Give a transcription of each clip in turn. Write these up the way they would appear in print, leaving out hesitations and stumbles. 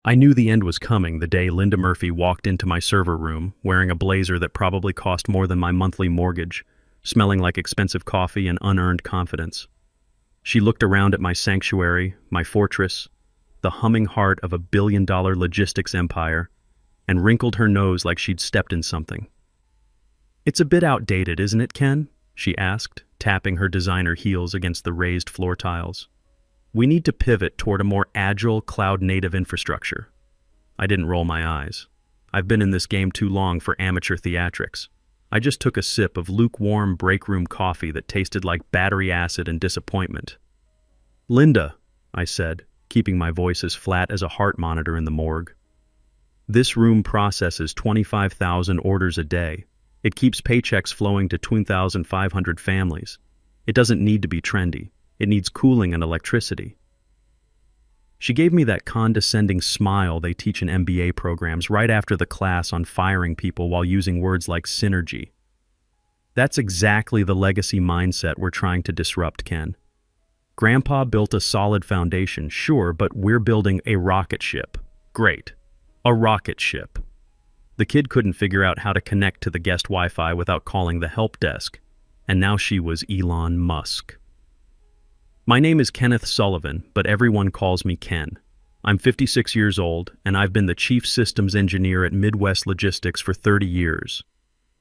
I knew the end was coming the day Linda Murphy walked into my server room wearing a blazer that probably cost more than my monthly mortgage, smelling like expensive coffee and unearned confidence. She looked around at my sanctuary, my fortress, the humming heart of a billion-dollar logistics empire, and wrinkled her nose like she'd stepped in something. "It's a bit outdated, isn't it, Ken?" she asked, tapping her designer heels against the raised floor tiles. "We need to pivot toward a more agile, cloud-native infrastructure." I didn't roll my eyes. I've been in this game too long for amateur theatrics. I just took a sip of lukewarm break room coffee that tasted like battery acid and disappointment. "Linda," I said, keeping my voice as flat as a heart monitor in the morgue. "This room processes 25,000 orders a day. It keeps paychecks flowing to 2,500 families. It doesn't need to be trendy. It needs cooling and electricity." She gave me that condescending smile they teach in MBA programs right after the class on firing people while using words like synergy. That's exactly the legacy mindset we're trying to disrupt, Ken. Grandpa built a solid foundation, sure, but we're building a rocket ship. Great. A rocket ship. The kid couldn't figure out how to connect to the guest Wi-Fi without calling the help desk, and now she was Elon Musk. My name is Kenneth Sullivan, but everyone calls me Ken. I'm 56 years old, and I've been the chief systems engineer at Midwest Logistics for 30 years.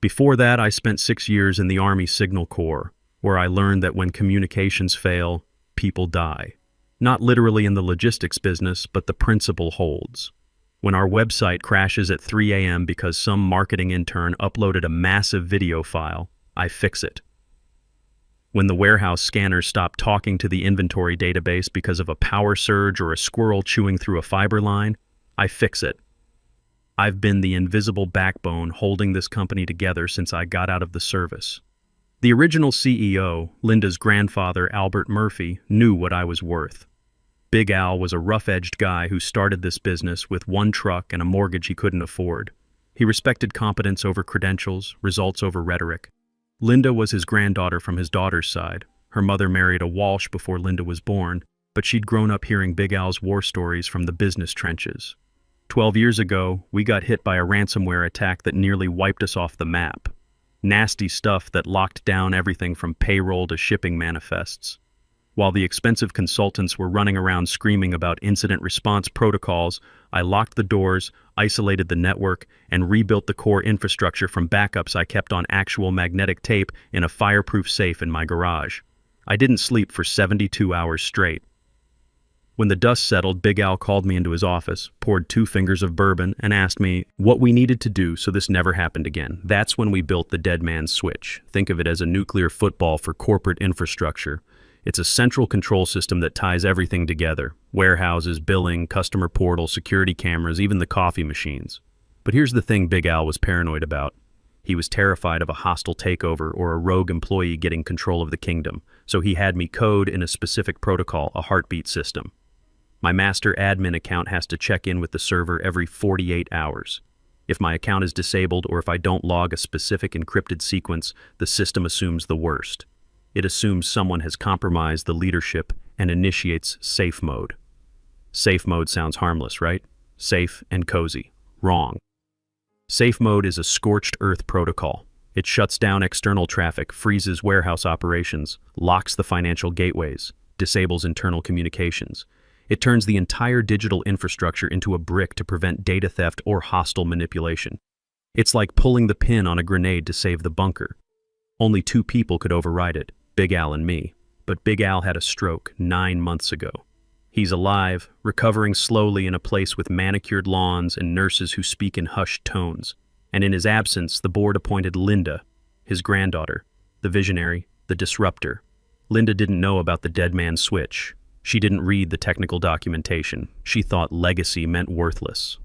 Before that, I spent 6 years in the Army Signal Corps, where I learned that when communications fail, people die. Not literally in the logistics business, but the principle holds. When our website crashes at 3 a.m. because some marketing intern uploaded a massive video file, I fix it. When the warehouse scanners stop talking to the inventory database because of a power surge or a squirrel chewing through a fiber line, I fix it. I've been the invisible backbone holding this company together since I got out of the service. The original CEO, Linda's grandfather, Albert Murphy, knew what I was worth. Big Al was a rough-edged guy who started this business with one truck and a mortgage he couldn't afford. He respected competence over credentials, results over rhetoric. Linda was his granddaughter from his daughter's side. Her mother married a Walsh before Linda was born, but she'd grown up hearing Big Al's war stories from the business trenches. 12 years ago, we got hit by a ransomware attack that nearly wiped us off the map. Nasty stuff that locked down everything from payroll to shipping manifests. While the expensive consultants were running around screaming about incident response protocols, I locked the doors, isolated the network, and rebuilt the core infrastructure from backups I kept on actual magnetic tape in a fireproof safe in my garage. I didn't sleep for 72 hours straight. When the dust settled, Big Al called me into his office, poured 2 fingers of bourbon, and asked me what we needed to do so this never happened again. That's when we built the Dead Man's Switch. Think of it as a nuclear football for corporate infrastructure. It's a central control system that ties everything together. Warehouses, billing, customer portal, security cameras, even the coffee machines. But here's the thing Big Al was paranoid about. He was terrified of a hostile takeover or a rogue employee getting control of the kingdom, so he had me code in a specific protocol, a heartbeat system. My master admin account has to check in with the server every 48 hours. If my account is disabled or if I don't log a specific encrypted sequence, the system assumes the worst. It assumes someone has compromised the leadership and initiates safe mode. Safe mode sounds harmless, right? Safe and cozy. Wrong. Safe mode is a scorched earth protocol. It shuts down external traffic, freezes warehouse operations, locks the financial gateways, disables internal communications. It turns the entire digital infrastructure into a brick to prevent data theft or hostile manipulation. It's like pulling the pin on a grenade to save the bunker. Only 2 people could override it, Big Al and me. But Big Al had a stroke 9 months ago. He's alive, recovering slowly in a place with manicured lawns and nurses who speak in hushed tones. And in his absence, the board appointed Linda, his granddaughter, the visionary, the disruptor. Linda didn't know about the Dead Man's Switch. She didn't read the technical documentation. She thought legacy meant worthless.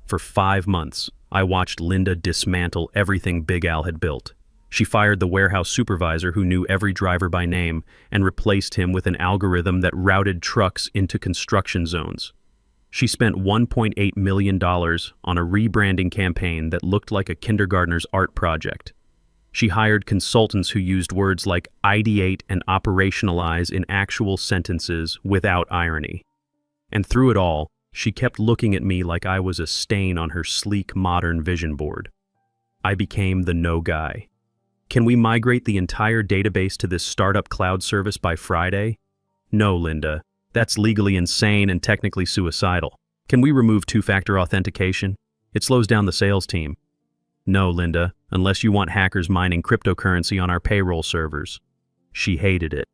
For 5 months, I watched Linda dismantle everything Big Al had built. She fired the warehouse supervisor who knew every driver by name and replaced him with an algorithm that routed trucks into construction zones. She spent $1.8 million on a rebranding campaign that looked like a kindergartner's art project. She hired consultants who used words like ideate and operationalize in actual sentences without irony. And through it all, She kept looking at me like I was a stain on her sleek, modern vision board. I became the no guy. Can we migrate the entire database to this startup cloud service by Friday? No, Linda. That's legally insane and technically suicidal. Can we remove two-factor authentication? It slows down the sales team. No, Linda, unless you want hackers mining cryptocurrency on our payroll servers. She hated it.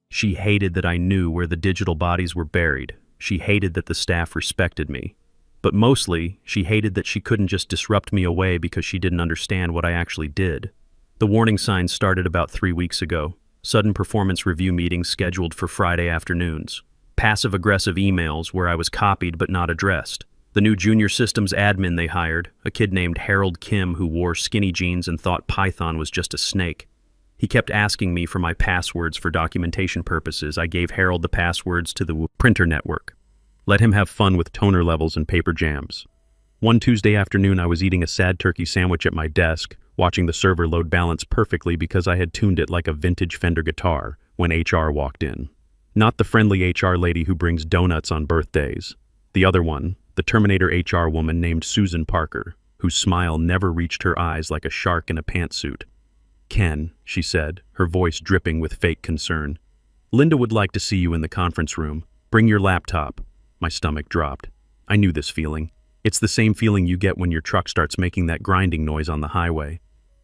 She hated that I knew where the digital bodies were buried. She hated that the staff respected me. But mostly, she hated that she couldn't just disrupt me away because she didn't understand what I actually did. The warning signs started about 3 weeks ago. Sudden performance review meetings scheduled for Friday afternoons. Passive-aggressive emails where I was copied but not addressed. The new junior systems admin they hired, a kid named Harold Kim who wore skinny jeans and thought Python was just a snake. He kept asking me for my passwords for documentation purposes. I gave Harold the passwords to the printer network. Let him have fun with toner levels and paper jams. One Tuesday afternoon I was eating a sad turkey sandwich at my desk, watching the server load balance perfectly because I had tuned it like a vintage Fender guitar, when HR walked in. Not the friendly HR lady who brings donuts on birthdays. The other one, the Terminator HR woman named Susan Parker, whose smile never reached her eyes like a shark in a pantsuit. "Ken," she said, her voice dripping with fake concern. "Linda would like to see you in the conference room. Bring your laptop." My stomach dropped. I knew this feeling. It's the same feeling you get when your truck starts making that grinding noise on the highway.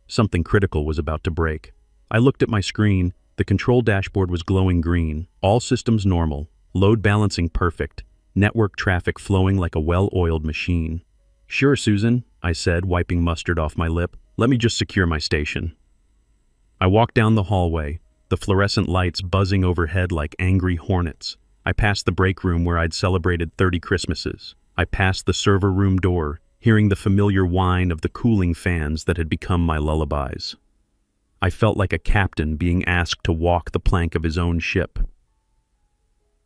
Something critical was about to break. I looked at my screen. The control dashboard was glowing green. All systems normal. Load balancing perfect. Network traffic flowing like a well-oiled machine. "Sure, Susan," I said, wiping mustard off my lip. "Let me just secure my station." I walked down the hallway, the fluorescent lights buzzing overhead like angry hornets. I passed the break room where I'd celebrated 30 Christmases. I passed the server room door, hearing the familiar whine of the cooling fans that had become my lullabies. I felt like a captain being asked to walk the plank of his own ship.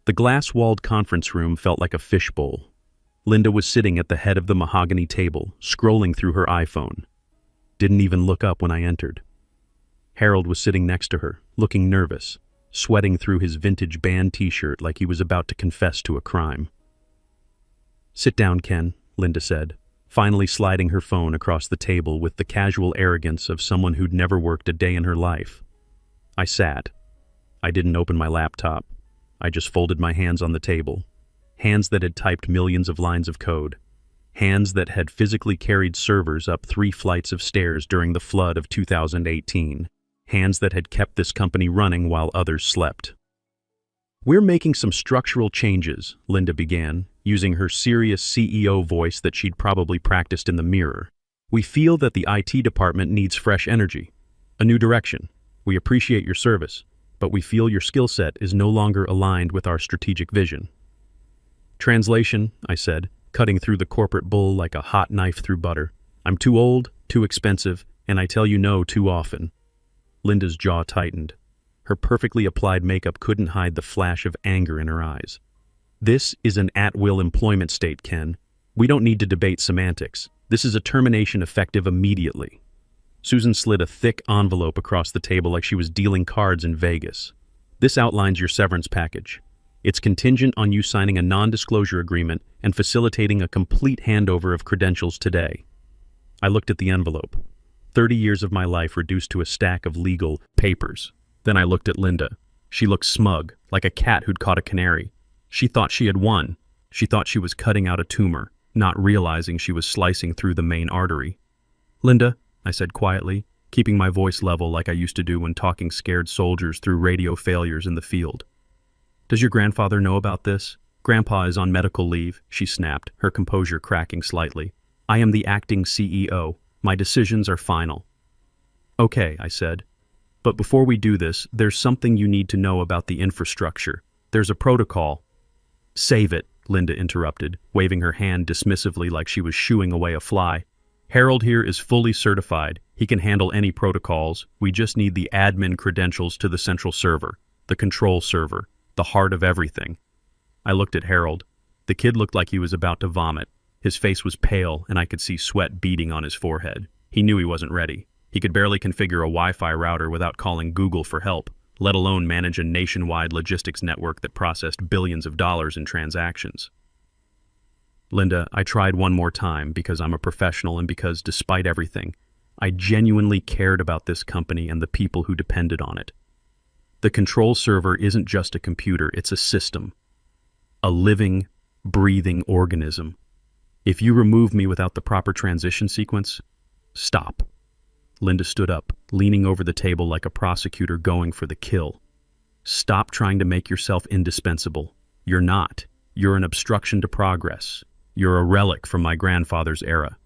The glass-walled conference room felt like a fishbowl. Linda was sitting at the head of the mahogany table, scrolling through her iPhone. Didn't even look up when I entered. Harold was sitting next to her, looking nervous, sweating through his vintage band t-shirt like he was about to confess to a crime. "Sit down, Ken," Linda said, finally sliding her phone across the table with the casual arrogance of someone who'd never worked a day in her life. I sat. I didn't open my laptop. I just folded my hands on the table. Hands that had typed millions of lines of code. Hands that had physically carried servers up 3 flights of stairs during the flood of 2018. Hands that had kept this company running while others slept. "We're making some structural changes," Linda began, using her serious CEO voice that she'd probably practiced in the mirror. "We feel that the IT department needs fresh energy, a new direction. We appreciate your service, but we feel your skill set is no longer aligned with our strategic vision." "Translation," I said, cutting through the corporate bull like a hot knife through butter. "I'm too old, too expensive, and I tell you no too often." Linda's jaw tightened. Her perfectly applied makeup couldn't hide the flash of anger in her eyes. "This is an at-will employment state, Ken. We don't need to debate semantics. This is a termination effective immediately." Susan slid a thick envelope across the table like she was dealing cards in Vegas. "This outlines your severance package. It's contingent on you signing a non-disclosure agreement and facilitating a complete handover of credentials today." I looked at the envelope. 30 years of my life reduced to a stack of legal papers. Then I looked at Linda. She looked smug, like a cat who'd caught a canary. She thought she had won. She thought she was cutting out a tumor, not realizing she was slicing through the main artery. "Linda," I said quietly, keeping my voice level like I used to do when talking scared soldiers through radio failures in the field. "Does your grandfather know about this? Grandpa is on medical leave," she snapped, her composure cracking slightly. "I am the acting CEO. My decisions are final." "Okay," I said. "But before we do this, there's something you need to know about the infrastructure. There's a protocol." "Save it," Linda interrupted, waving her hand dismissively like she was shooing away a fly. "Harold here is fully certified. He can handle any protocols. We just need the admin credentials to the central server, the control server, the heart of everything." I looked at Harold. The kid looked like he was about to vomit. His face was pale, and I could see sweat beading on his forehead. He knew he wasn't ready. He could barely configure a Wi-Fi router without calling Google for help, let alone manage a nationwide logistics network that processed billions of dollars in transactions. Linda, I tried one more time because I'm a professional and because, despite everything, I genuinely cared about this company and the people who depended on it. The control server isn't just a computer, it's a system. A living, breathing organism. If you remove me without the proper transition sequence, stop. Linda stood up, leaning over the table like a prosecutor going for the kill. Stop trying to make yourself indispensable. You're not. You're an obstruction to progress. You're a relic from my grandfather's era.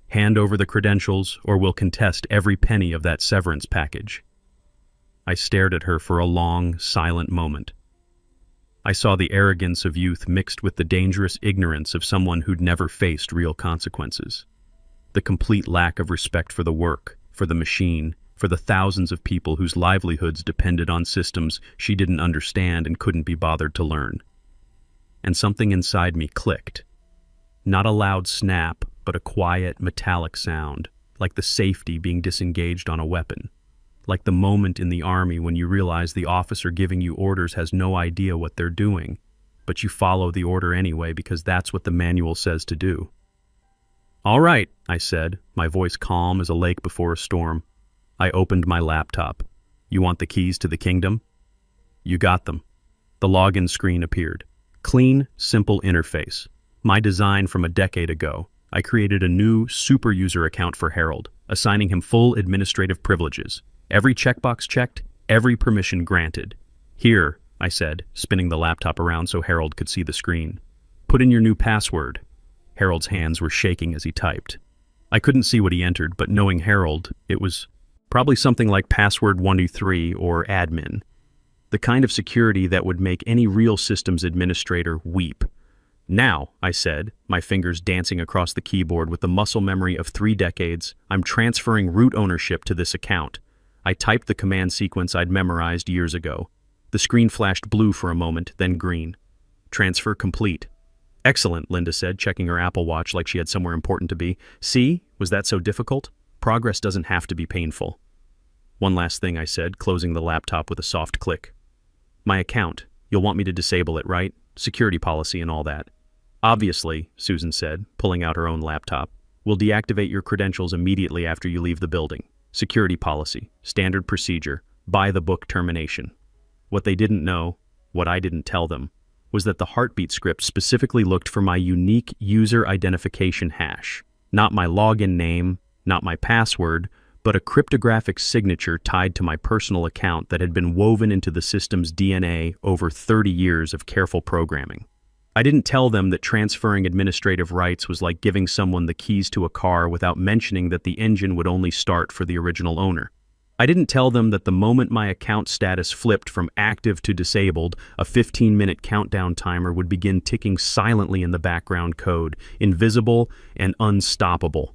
Hand over the credentials, or we'll contest every penny of that severance package. I stared at her for a long, silent moment. I saw the arrogance of youth mixed with the dangerous ignorance of someone who'd never faced real consequences. The complete lack of respect for the work, for the machine, for the thousands of people whose livelihoods depended on systems she didn't understand and couldn't be bothered to learn. And something inside me clicked. Not a loud snap, but a quiet, metallic sound, like the safety being disengaged on a weapon. Like the moment in the army when you realize the officer giving you orders has no idea what they're doing, but you follow the order anyway because that's what the manual says to do. "All right," I said, my voice calm as a lake before a storm. I opened my laptop. "You want the keys to the kingdom?" "You got them." The login screen appeared. Clean, simple interface. My design from a decade ago. I created a new super user account for Harold, assigning him full administrative privileges. Every checkbox checked, every permission granted. "Here," I said, spinning the laptop around so Harold could see the screen. "Put in your new password." Harold's hands were shaking as he typed. I couldn't see what he entered, but knowing Harold, it was probably something like password 123 or admin. The kind of security that would make any real systems administrator weep. "Now," I said, my fingers dancing across the keyboard with the muscle memory of 3 decades, "I'm transferring root ownership to this account." I typed the command sequence I'd memorized years ago. The screen flashed blue for a moment, then green. "Transfer complete." "Excellent," Linda said, checking her Apple Watch like she had somewhere important to be. "See? Was that so difficult? Progress doesn't have to be painful." "One last thing," I said, closing the laptop with a soft click. "My account. You'll want me to disable it, right? Security policy and all that." "Obviously," Susan said, pulling out her own laptop. "We'll deactivate your credentials immediately after you leave the building. Security policy, standard procedure, by-the-book termination." What they didn't know, what I didn't tell them, was that the Heartbeat script specifically looked for my unique user identification hash. Not my login name, not my password, but a cryptographic signature tied to my personal account that had been woven into the system's DNA over 30 years of careful programming. I didn't tell them that transferring administrative rights was like giving someone the keys to a car without mentioning that the engine would only start for the original owner. I didn't tell them that the moment my account status flipped from active to disabled, a 15-minute countdown timer would begin ticking silently in the background code, invisible and unstoppable.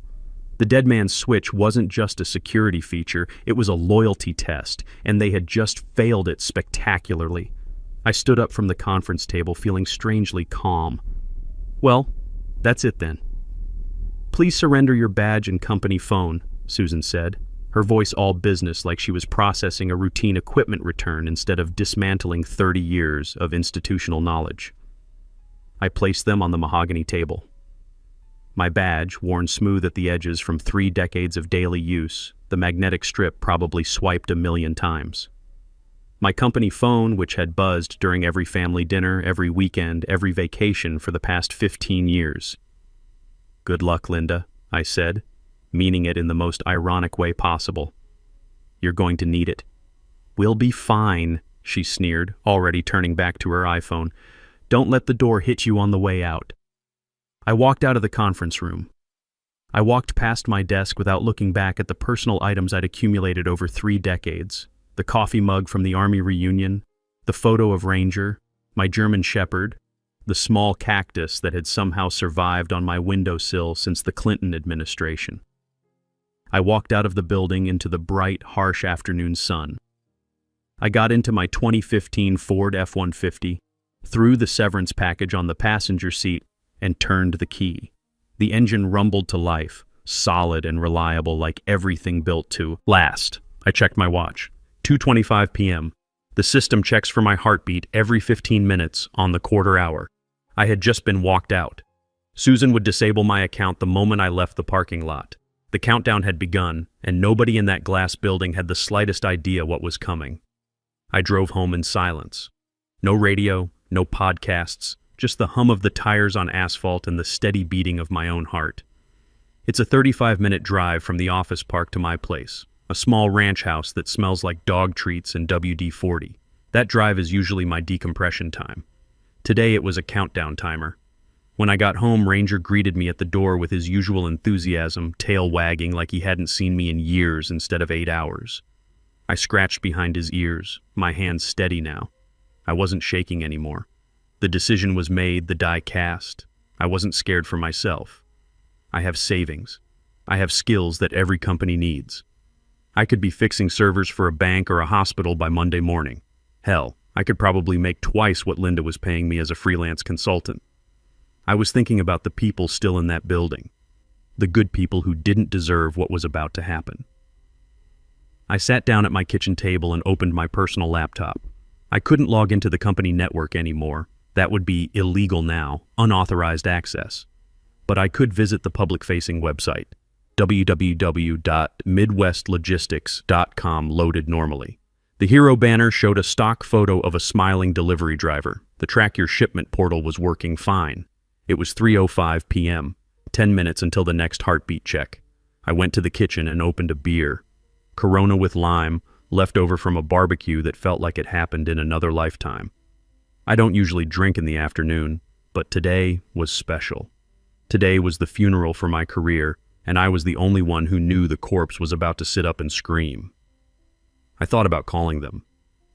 The dead man's switch wasn't just a security feature, it was a loyalty test, and they had just failed it spectacularly. I stood up from the conference table feeling strangely calm. "Well, that's it then." "Please surrender your badge and company phone," Susan said, her voice all business like she was processing a routine equipment return instead of dismantling 30 years of institutional knowledge. I placed them on the mahogany table. My badge, worn smooth at the edges from 3 decades of daily use, the magnetic strip probably swiped 1,000,000 times. My company phone, which had buzzed during every family dinner, every weekend, every vacation for the past 15 years. "Good luck, Linda," I said, meaning it in the most ironic way possible. "You're going to need it." "We'll be fine," she sneered, already turning back to her iPhone. "Don't let the door hit you on the way out." I walked out of the conference room. I walked past my desk without looking back at the personal items I'd accumulated over 3 decades. The coffee mug from the Army reunion, the photo of Ranger, my German Shepherd, the small cactus that had somehow survived on my windowsill since the Clinton administration. I walked out of the building into the bright, harsh afternoon sun. I got into my 2015 Ford F-150, threw the severance package on the passenger seat, and turned the key. The engine rumbled to life, solid and reliable like everything built to last. I checked my watch. 2:25 p.m. The system checks for my heartbeat every 15 minutes on the quarter hour. I had just been walked out. Susan would disable my account the moment I left the parking lot. The countdown had begun, and nobody in that glass building had the slightest idea what was coming. I drove home in silence. No radio, no podcasts, just the hum of the tires on asphalt and the steady beating of my own heart. It's a 35-minute drive from the office park to my place, a small ranch house that smells like dog treats and WD-40. That drive is usually my decompression time. Today it was a countdown timer. When I got home, Ranger greeted me at the door with his usual enthusiasm, tail wagging like he hadn't seen me in years instead of 8 hours. I scratched behind his ears, my hands steady now. I wasn't shaking anymore. The decision was made, the die cast. I wasn't scared for myself. I have savings. I have skills that every company needs. I could be fixing servers for a bank or a hospital by Monday morning. Hell, I could probably make twice what Linda was paying me as a freelance consultant. I was thinking about the people still in that building, the good people who didn't deserve what was about to happen. I sat down at my kitchen table and opened my personal laptop. I couldn't log into the company network anymore. That would be illegal now, unauthorized access. But I could visit the public-facing website. www.midwestlogistics.com loaded normally. The hero banner showed a stock photo of a smiling delivery driver. The Track Your Shipment portal was working fine. It was 3:05 p.m., 10 minutes until the next heartbeat check. I went to the kitchen and opened a beer. Corona with lime, left over from a barbecue that felt like it happened in another lifetime. I don't usually drink in the afternoon, but today was special. Today was the funeral for my career, and I was the only one who knew the corpse was about to sit up and scream. I thought about calling them.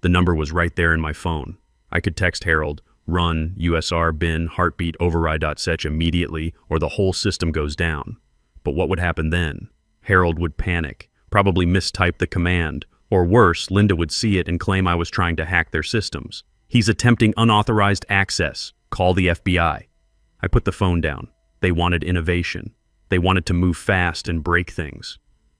The number was right there in my phone. I could text Harold, run USR bin heartbeat override.sech immediately, or the whole system goes down. But what would happen then? Harold would panic, probably mistype the command, or worse, Linda would see it and claim I was trying to hack their systems. He's attempting unauthorized access. Call the FBI. I put the phone down. They wanted innovation. They wanted to move fast and break things.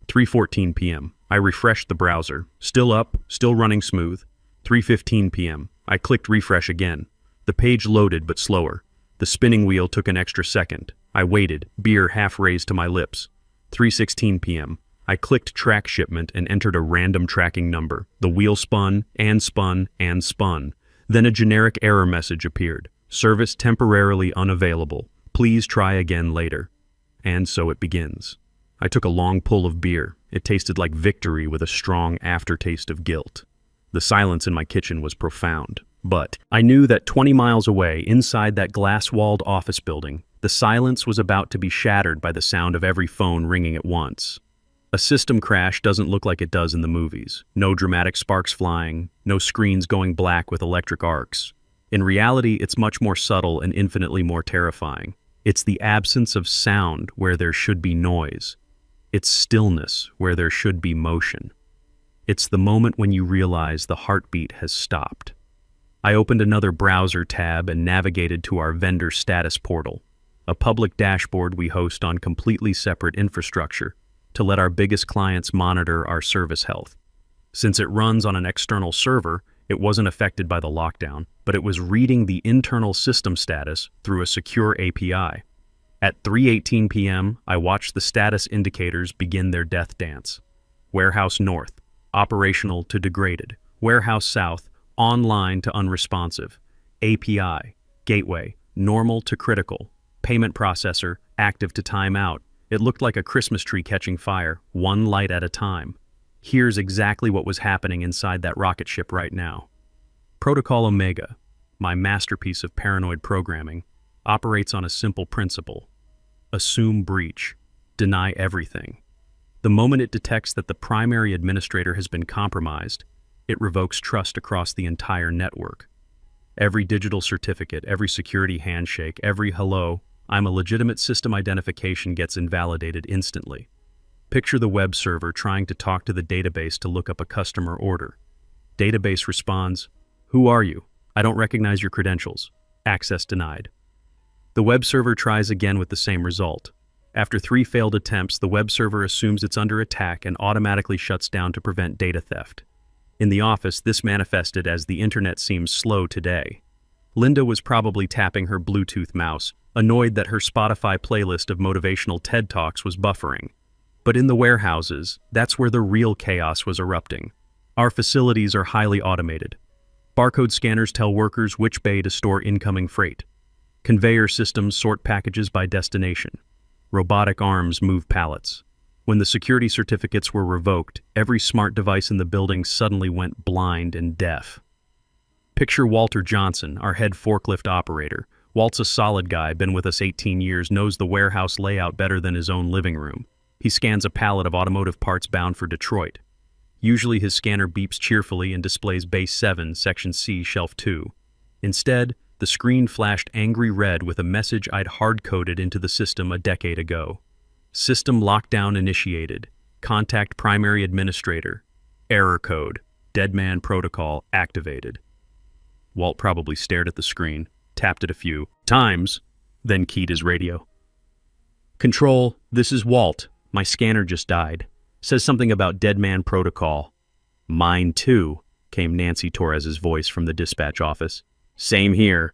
3:14 p.m. I refreshed the browser. Still up, still running smooth. 3:15 p.m. I clicked refresh again. The page loaded but slower. The spinning wheel took an extra second. I waited, beer half raised to my lips. 3:16 p.m. I clicked track shipment and entered a random tracking number. The wheel spun, and spun, and spun. Then a generic error message appeared. Service temporarily unavailable. Please try again later. And so it begins. I took a long pull of beer. It tasted like victory with a strong aftertaste of guilt. The silence in my kitchen was profound. But I knew that 20 miles away, inside that glass-walled office building, the silence was about to be shattered by the sound of every phone ringing at once. A system crash doesn't look like it does in the movies. No dramatic sparks flying, no screens going black with electric arcs. In reality, it's much more subtle and infinitely more terrifying. It's the absence of sound where there should be noise. It's stillness where there should be motion. It's the moment when you realize the heartbeat has stopped. I opened another browser tab and navigated to our vendor status portal, a public dashboard we host on completely separate infrastructure to let our biggest clients monitor our service health. Since it runs on an external server, it wasn't affected by the lockdown, but it was reading the internal system status through a secure API. At 3:18 p.m., I watched the status indicators begin their death dance. Warehouse North, operational to degraded. Warehouse South, online to unresponsive. API, gateway, normal to critical. Payment processor, active to timeout. It looked like a Christmas tree catching fire, one light at a time. Here's exactly what was happening inside that rocket ship right now. Protocol Omega, my masterpiece of paranoid programming, operates on a simple principle. Assume breach. Deny everything. The moment it detects that the primary administrator has been compromised, it revokes trust across the entire network. Every digital certificate, every security handshake, every hello, I'm a legitimate system identification gets invalidated instantly. Picture the web server trying to talk to the database to look up a customer order. Database responds, "Who are you? I don't recognize your credentials. Access denied." The web server tries again with the same result. After 3 failed attempts, the web server assumes it's under attack and automatically shuts down to prevent data theft. In the office, this manifested as the internet seems slow today. Linda was probably tapping her Bluetooth mouse, annoyed that her Spotify playlist of motivational TED Talks was buffering. But in the warehouses, that's where the real chaos was erupting. Our facilities are highly automated. Barcode scanners tell workers which bay to store incoming freight. Conveyor systems sort packages by destination. Robotic arms move pallets. When the security certificates were revoked, every smart device in the building suddenly went blind and deaf. Picture Walter Johnson, our head forklift operator. Walt's a solid guy, been with us 18 years, knows the warehouse layout better than his own living room. He scans a pallet of automotive parts bound for Detroit. Usually his scanner beeps cheerfully and displays Base 7, Section C, Shelf 2. Instead, the screen flashed angry red with a message I'd hard-coded into the system a decade ago. System lockdown initiated. Contact primary administrator. Error code. Deadman protocol activated. Walt probably stared at the screen, tapped it a few times, then keyed his radio. Control, this is Walt. My scanner just died. Says something about Deadman protocol. Mine too, came Nancy Torres's voice from the dispatch office. Same here,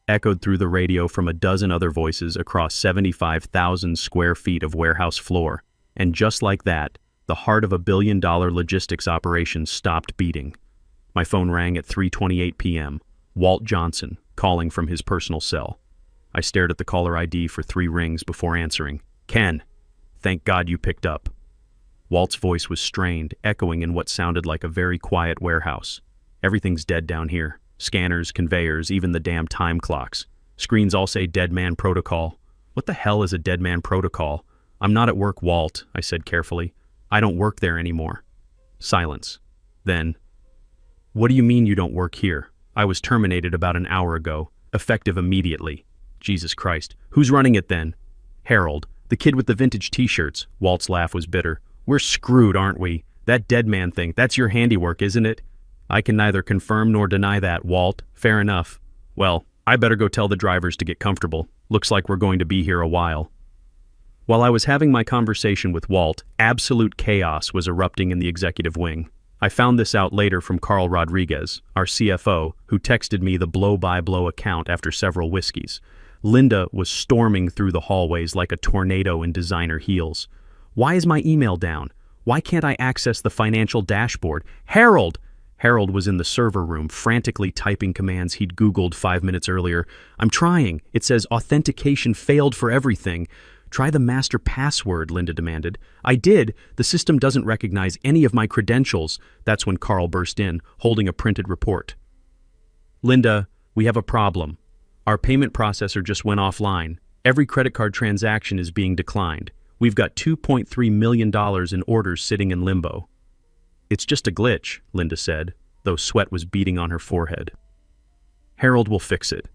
echoed through the radio from a dozen other voices across 75,000 square feet of warehouse floor. And just like that, the heart of a billion-dollar logistics operation stopped beating. My phone rang at 3:28 p.m. Walt Johnson, calling from his personal cell. I stared at the caller ID for 3 rings before answering. Ken, thank God you picked up. Walt's voice was strained, echoing in what sounded like a very quiet warehouse. Everything's dead down here. Scanners, conveyors, even the damn time clocks. Screens all say Deadman protocol. What the hell is a Deadman protocol? I'm not at work, Walt, I said carefully. I don't work there anymore. Silence. Then, what do you mean you don't work here? I was terminated about an hour ago, effective immediately. Jesus Christ. Who's running it then? Harold, the kid with the vintage t-shirts. Walt's laugh was bitter. We're screwed, aren't we? That Deadman thing, that's your handiwork, isn't it? I can neither confirm nor deny that, Walt. Fair enough. Well, I better go tell the drivers to get comfortable. Looks like we're going to be here a while. While I was having my conversation with Walt, absolute chaos was erupting in the executive wing. I found this out later from Carl Rodriguez, our CFO, who texted me the blow-by-blow account after several whiskeys. Linda was storming through the hallways like a tornado in designer heels. Why is my email down? Why can't I access the financial dashboard? Harold! Harold was in the server room, frantically typing commands he'd Googled 5 minutes earlier. I'm trying. It says authentication failed for everything. Try the master password, Linda demanded. I did. The system doesn't recognize any of my credentials. That's when Carl burst in, holding a printed report. Linda, we have a problem. Our payment processor just went offline. Every credit card transaction is being declined. We've got $2.3 million in orders sitting in limbo. It's just a glitch, Linda said, though sweat was beading on her forehead. Harold will fix it.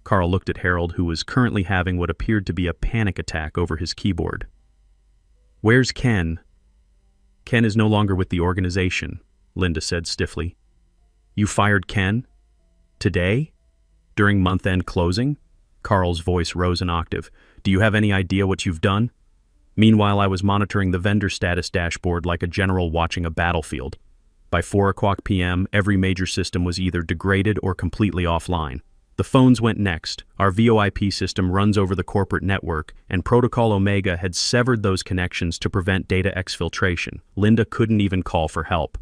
Carl looked at Harold, who was currently having what appeared to be a panic attack over his keyboard. Where's Ken? Ken is no longer with the organization, Linda said stiffly. You fired Ken? Today? During month-end closing? Carl's voice rose an octave. Do you have any idea what you've done? Meanwhile, I was monitoring the vendor status dashboard like a general watching a battlefield. By 4:00 p.m., every major system was either degraded or completely offline. The phones went next. Our VoIP system runs over the corporate network, and Protocol Omega had severed those connections to prevent data exfiltration. Linda couldn't even call for help.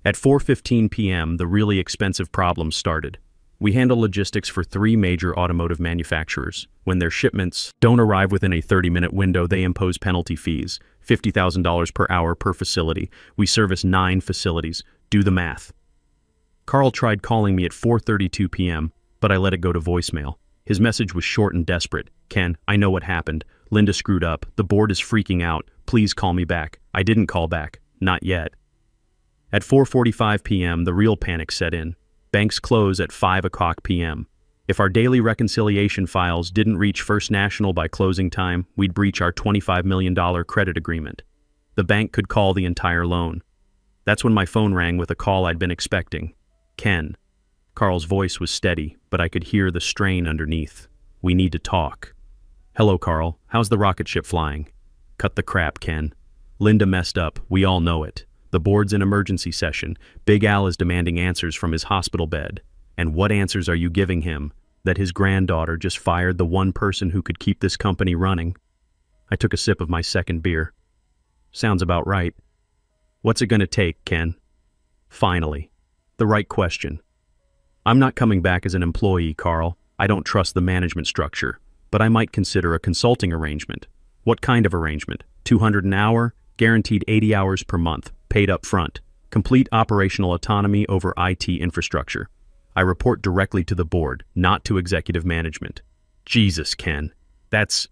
At 4:15 p.m., the really expensive problems started. We handle logistics for 3 major automotive manufacturers. When their shipments don't arrive within a 30-minute window, they impose penalty fees, $50,000 per hour per facility. We service 9 facilities. Do the math. Carl tried calling me at 4:32 p.m., but I let it go to voicemail. His message was short and desperate. Ken, I know what happened. Linda screwed up. The board is freaking out. Please call me back. I didn't call back. Not yet. At 4:45 p.m., the real panic set in. Banks close at 5:00 p.m. If our daily reconciliation files didn't reach First National by closing time, we'd breach our $25 million credit agreement. The bank could call the entire loan. That's when my phone rang with a call I'd been expecting. Ken. Carl's voice was steady, but I could hear the strain underneath. We need to talk. Hello, Carl. How's the rocket ship flying? Cut the crap, Ken. Linda messed up. We all know it. The board's in emergency session. Big Al is demanding answers from his hospital bed. And what answers are you giving him? that his granddaughter just fired the one person who could keep this company running. I took a sip of my second beer. Sounds about right. What's it gonna take, Ken? Finally. The right question. I'm not coming back as an employee, Carl. I don't trust the management structure, but I might consider a consulting arrangement. What kind of arrangement? $200 an hour, guaranteed 80 hours per month, paid up front, complete operational autonomy over IT infrastructure. I report directly to the board, not to executive management. Jesus, Ken. That's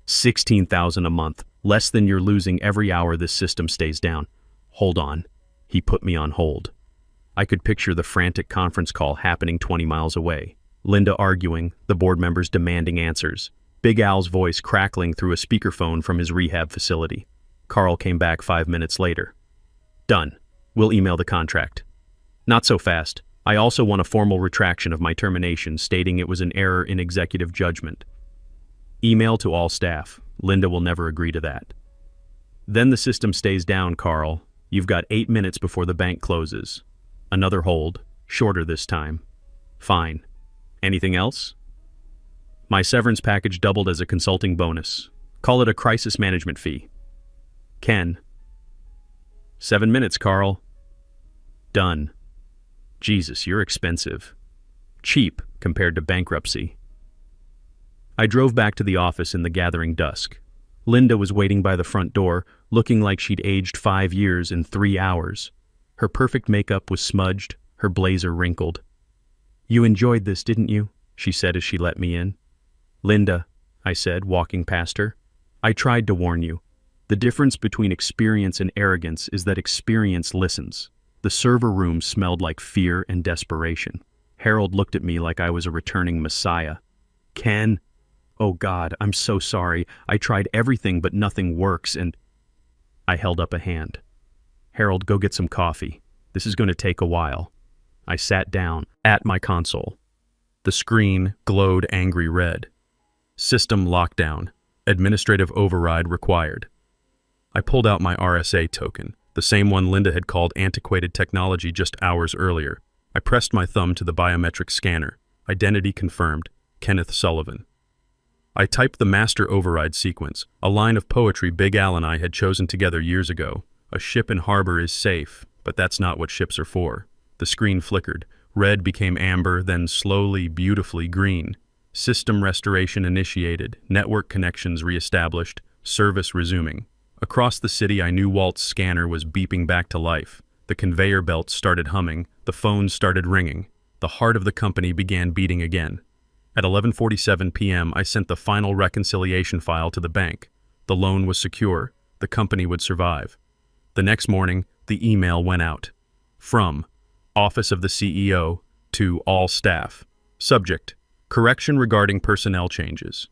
$16,000 a month, less than you're losing every hour this system stays down. Hold on. He put me on hold. I could picture the frantic conference call happening 20 miles away. Linda arguing, the board members demanding answers. Big Al's voice crackling through a speakerphone from his rehab facility. Carl came back 5 minutes later. Done. We'll email the contract. Not so fast. I also want a formal retraction of my termination stating it was an error in executive judgment. Email to all staff. Linda will never agree to that. Then the system stays down, Carl. You've got 8 minutes before the bank closes. Another hold, shorter this time. Fine. Anything else? My severance package doubled as a consulting bonus. Call it a crisis management fee. Ken. 7 minutes, Carl. Done. Jesus, you're expensive. Cheap compared to bankruptcy. I drove back to the office in the gathering dusk. Linda was waiting by the front door, looking like she'd aged 5 years in 3 hours. Her perfect makeup was smudged, her blazer wrinkled. You enjoyed this, didn't you? She said as she let me in. Linda, I said, walking past her, I tried to warn you. The difference between experience and arrogance is that experience listens. The server room smelled like fear and desperation. Harold looked at me like I was a returning messiah. Ken, oh God, I'm so sorry. I tried everything but nothing works and... I held up a hand. Harold, go get some coffee. This is going to take a while. I sat down at my console. The screen glowed angry red. System lockdown. Administrative override required. I pulled out my RSA token, the same one Linda had called antiquated technology just hours earlier. I pressed my thumb to the biometric scanner. Identity confirmed. Kenneth Sullivan. I typed the master override sequence, a line of poetry Big Al and I had chosen together years ago. A ship in harbor is safe, but that's not what ships are for. The screen flickered. Red became amber, then slowly, beautifully green. System restoration initiated, network connections reestablished, service resuming. Across the city, I knew Walt's scanner was beeping back to life. The conveyor belts started humming, the phones started ringing. The heart of the company began beating again. At 11:47 p.m., I sent the final reconciliation file to the bank. The loan was secure. The company would survive. The next morning, the email went out. From Office of the CEO to all staff. Subject: correction regarding personnel changes.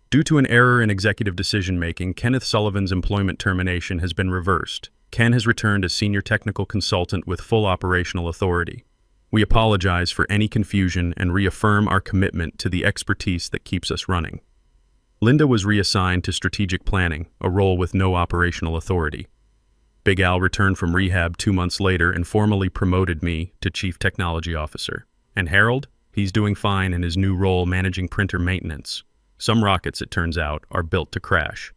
Due to an error in executive decision-making, Kenneth Sullivan's employment termination has been reversed. Ken has returned as senior technical consultant with full operational authority. We apologize for any confusion and reaffirm our commitment to the expertise that keeps us running. Linda was reassigned to strategic planning, a role with no operational authority. Big Al returned from rehab 2 months later and formally promoted me to Chief Technology Officer. And Harold? He's doing fine in his new role managing printer maintenance. Some rockets, it turns out, are built to crash.